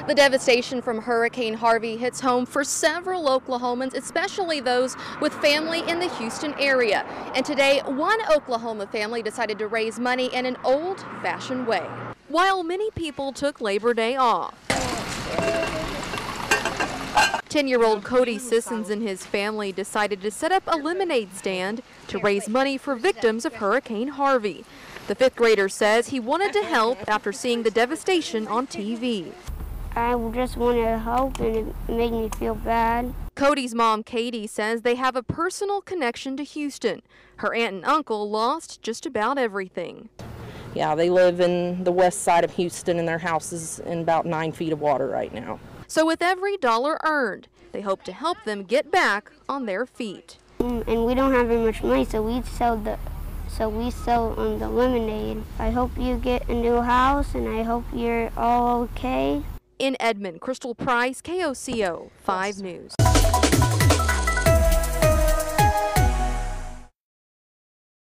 The devastation from Hurricane Harvey hits home for several Oklahomans, especially those with family in the Houston area. And today, one Oklahoma family decided to raise money in an old-fashioned way. While many people took Labor Day off, 10-year-old Cody Sissons and his family decided to set up a lemonade stand to raise money for victims of Hurricane Harvey. The fifth grader says he wanted to help after seeing the devastation on TV. I just wanted to help, and it made me feel bad. Cody's mom, Katie, says they have a personal connection to Houston. Her aunt and uncle lost just about everything. Yeah, they live in the west side of Houston, and their house is in about 9 feet of water right now. So with every dollar earned, they hope to help them get back on their feet. And we don't have very much money, so we sell the lemonade. I hope you get a new house, and I hope you're all okay. In Edmond, Crystal Price, KOCO 5 News.